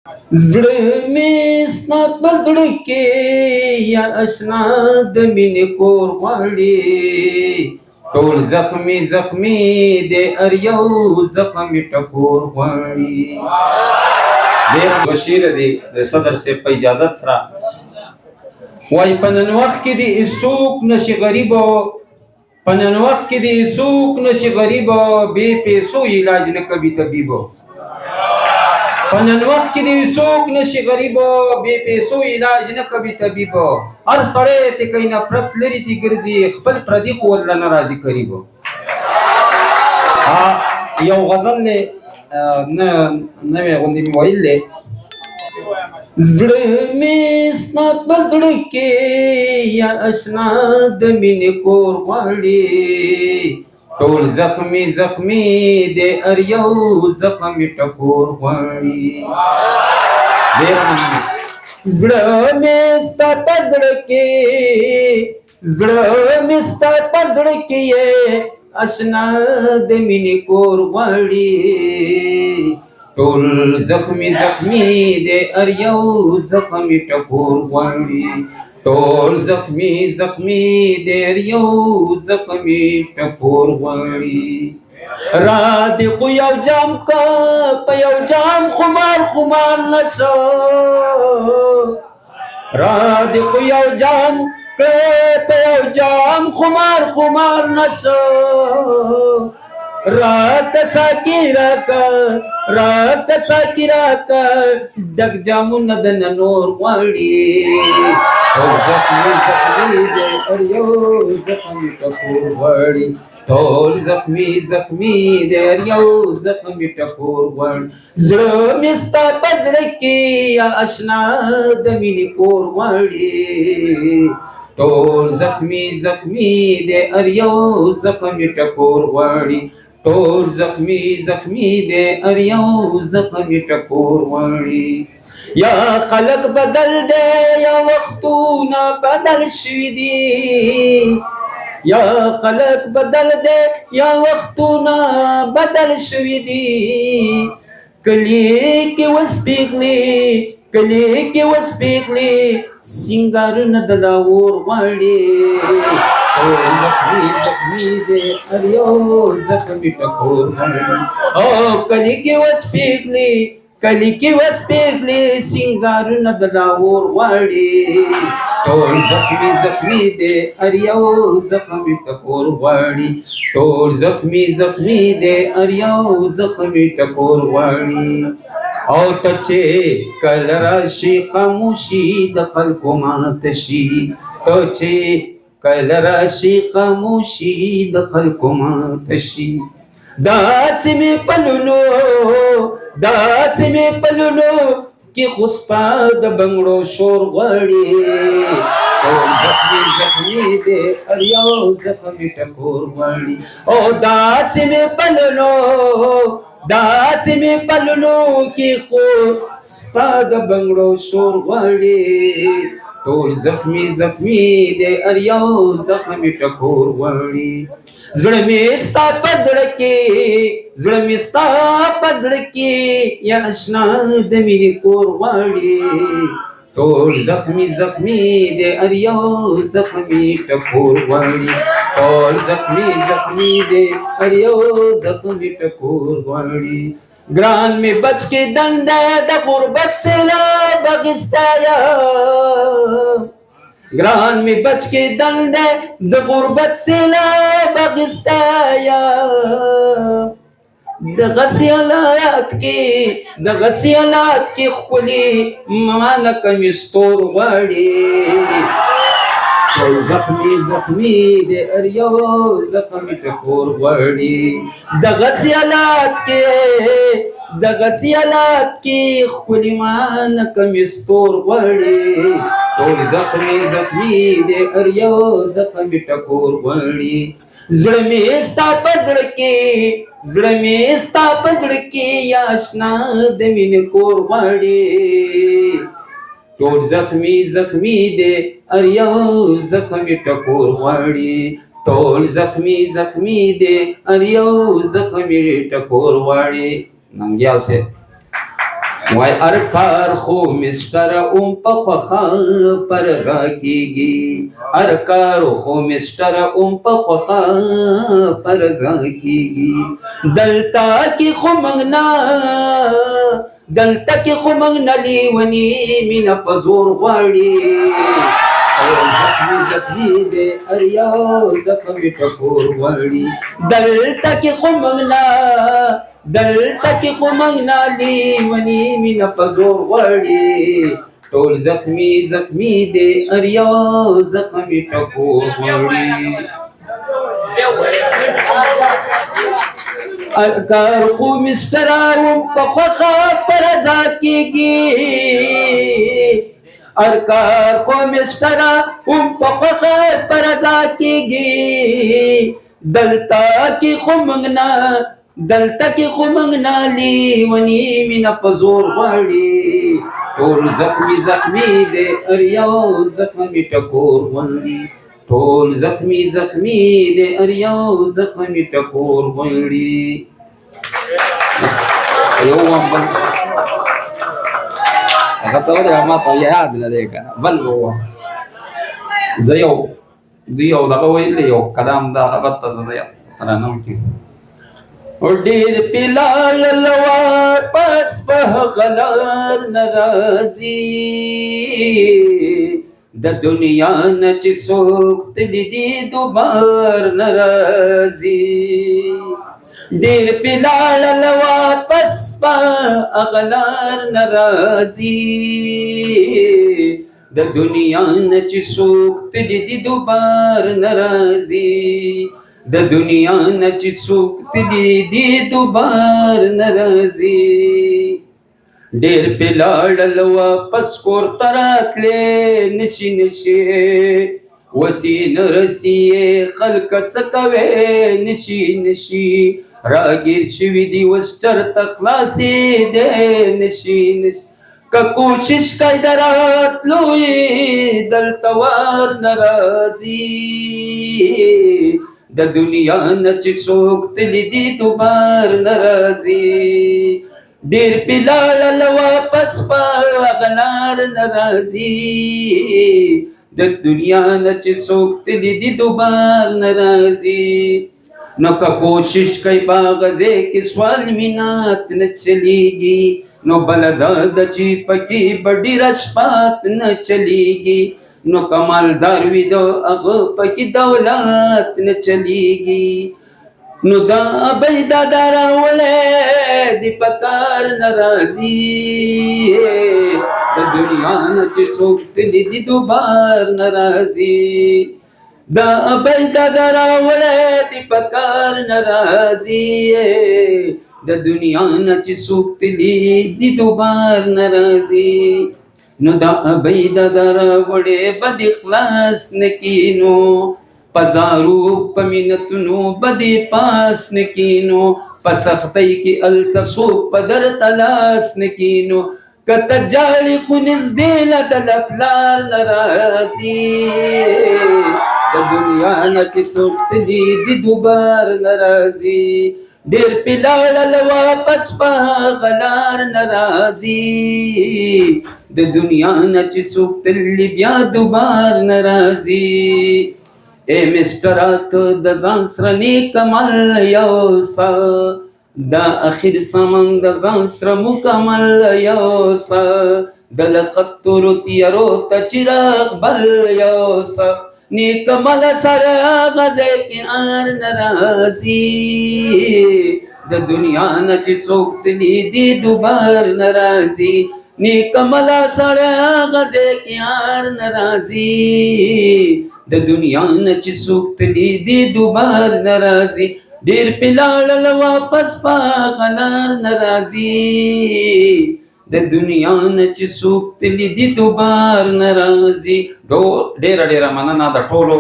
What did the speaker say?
زړه مې ستا په زړه کې یا اشنا د مینې کور غواړي ټول زخمي زخمي د ار یو زخمي ټکور غواړي. ډېر بشیر دی د صدر صاحب په اجازت سره وای په نن وخت کې د هیڅوک نشي غریبو، په نن وخت کې د هیڅوک نشي غریبو، بې پیسو علاج نه کوي طبیبو. په نن وخت کې د هیڅوک نشي غریبو، بې پیسو علاج نه کوي طبیبو. هر سړی ته کوي نفرت لري دي ګرځي، خپل پردي خو ورله نه راځي قریبو. یو غزل دی نوی غوندې مې ویل دی: زړه مې ستا په زړه کې یا اشنا د مینې کور غواړي ټول زخمي زخمي د ار یو زخمي ټکور غواړي. ډېره مننه. زړه مې ستا په زړه کې، زړه مې ستا په زړه کې اشنا د مینې کور غواړي ټول زخمي زخمي د ار یو زخمي ټکور غواړي ټول زخمي زخمي د ار یو زخمي ټکور غواړي. را دې خو یو جام که په یو جام خمار خمار نشو، را دې خو یو جام که په یو جام خمار خمار نشو، رات ساکی راکا رات ساکی راکا ډک جامونه د نور غواړي ټول زخمي زخمي د ار یو زخمي ټکور غواړي ټول زخمي زخمي د ار یو زخمي ټکور غواړي. زړه مې ستا په زړه کې یا اشنا د مینې کور غواړي ټول زخمي زخمي د ار یو زخمي ټکور غواړي ټول زخمي زخمي د ار یو زخمي ټکور غواړي. یا خلق بدل دی یا وختونه بدل شوي دي، یا خلق بدل دی یا وختونه بدل شوي دي. کلی کې اوس پیغلې، کلی کې اوس پیغلې سینګارونه د لاور غواړي ټول زخمي زخمي د ار یو زخمي ټکور غواړي. او کلی کې اوس پیغلې، کلی کې اوس پیغلې سینګارونه د لاور غواړي ټول زخمي زخمي د ار یو زخمي ټکور غواړي ټول زخمي زخمي د ار یو زخمي ټکور غواړي. او ته چې کله راشي خاموشي د خلکو ماته شي، ته چې کله راشي خاموشي د خلکو ماته شي. داسې مې پلونو داسې مې پلونو کې خو ستا د بنګړو شور غواړي ټول زخمي زخمي د ار یو زخمي ټکور غواړي. او داسې مې پلونو داسې مې پلونو کې خو ستا د بنګړو شور غواړي ټول زخمي زخمي د ار یو زخمي ټکور غواړي. زړه مې ستا په زړه کې، زړه مې ستا په زړه کې یا اشنا د مینې کور غواړي ټول زخمي زخمي د ار یو زخمي ټکور غواړي ټول زخمي زخمي د ار یو زخمي ټکور غواړي. ګران مې بچ کې دنده د غربت سیلاب اخیستایا، ګران مې بچ کې دنده د غربت سیلاب اخیستایا. دغه سیالات کې ښکلي مانا کمې ستور غواړي ټول زخمي زخمي د ار یو زخمي ټکور غواړي. دغه سیالات کې ښکلي مانا کمې ستور غواړي ټول زخمي زخمي د ار یو زخمي ټکور غواړي. زړه مې ستا په زړه کې، زړه مې ستا په زړه کې یا اشنا د مینې کور غواړي ټول زخمي زخمي د ار یو زخمي ټکور غواړي ټول زخمي زخمي د ار یو زخمي ټکور غواړي. ننګیال صاحب وای ارکار خو مستر اوم په خوخه پرغا کیږي ارکار خو مستر اوم په خوخه پرغا کیږي دلتا کی خو منګنا دلتا کی خو منګنا لیونی مینا پزور غواړي زخمی زخمی دے اریاو زخمی ٹکور وڑی دلتا کی خو منګنا دلتا کی خو منګنا لیونی مینا پزور غواړي ټول زخمی زخمی دے اریاو زخمی ټکور وڑی ارکار قو مستراو پخوخا پرزا کیگی ارکار کو مسترا پخوخا پرزا کیگی دلتا کی خمنگنا دلتا کی خمنگنا لیونی مینا پزور غواړي ټول زخمی زخمی دے اریاو زخمی ټکور وړي ټول زخمی زخمی دے اریاو زخمی ټکور وړي یو هغه ته ودرې ما ته یاد نه دی که بل به وم زه دوی یو دغه ویلی یو کلام دا هغه ته زه ترانه وکړم ډېر پې لاړل واپس په غلار نه راځي د دنیا نه چې څوک تللي دي دوبار نه راځي ډېر پې لاړل واپس اغلار نرازی د دنیا نه چې څوک تللي دي دوبار نرازی د دنیا نه چې څوک تللي دي دوبار نرازی ډېر پې لاړل واپس کور ته راتلې نشي وسی نه رسي خلک څه کوې نشي راگیر شوی دی وس چرته خلاصې دی نشي که کوشش کوي د راتلوی دلته ور نه راځي د دنیا نه چې څوک تللي دي دوبار نه راځي ډېر پې لاړل واپس په هغه لار نه راځي د دنیا نه چې څوک تللي دي دوبار نه راځي نو که کوشش کوي باغزه کې سوال مینات نه چلیږي نو بلدا د چې پکې بډی رشپات نه چلیږي نو کمالدار وي دو هغه پکې دولت نه چلیږي نو دا ابیدا دراولې دی پکار ناراضي د دنیا نه چې څوک تللي دي دوبار ناراضي دا ابیدا دراولې دی پکار ناراضي د دنیا نه چې څوک تللي دي دوبار ناراضي نو دا ابیدا دراولې بد اخلاص نکینو پزارو پمینتونو بدی پاس نکینو پسختی کی التسو پدر تلاس نکینو کتا جالی خونز دیل دلپلار نرازی دا دنیا نکی سوکت دی دوبار نرازی دیر پلال واپس پا غلار نرازی دا دنیا نکی سوکت لی بیا دوبار نرازی اے مسترات د ځان سره نیک عمل یوسا دا اخر سمن د ځان سره مکمل یوسا د لخطر تیارو ته چراغ بل یوسا نیک عمل سره غزه کې ار ناراضي د دنیا نه چې څوک تللي دي دوبار ناراضي نیک عمل سره غزه کې ار ناراضي د دنیا نه چې څوک تللي دي دوبار ناراضي ډېر پې لاړل واپس په غلار ناراضي د دنیا نه چې څوک تللي دي دوبار ناراضي ډېره مننه د ټولو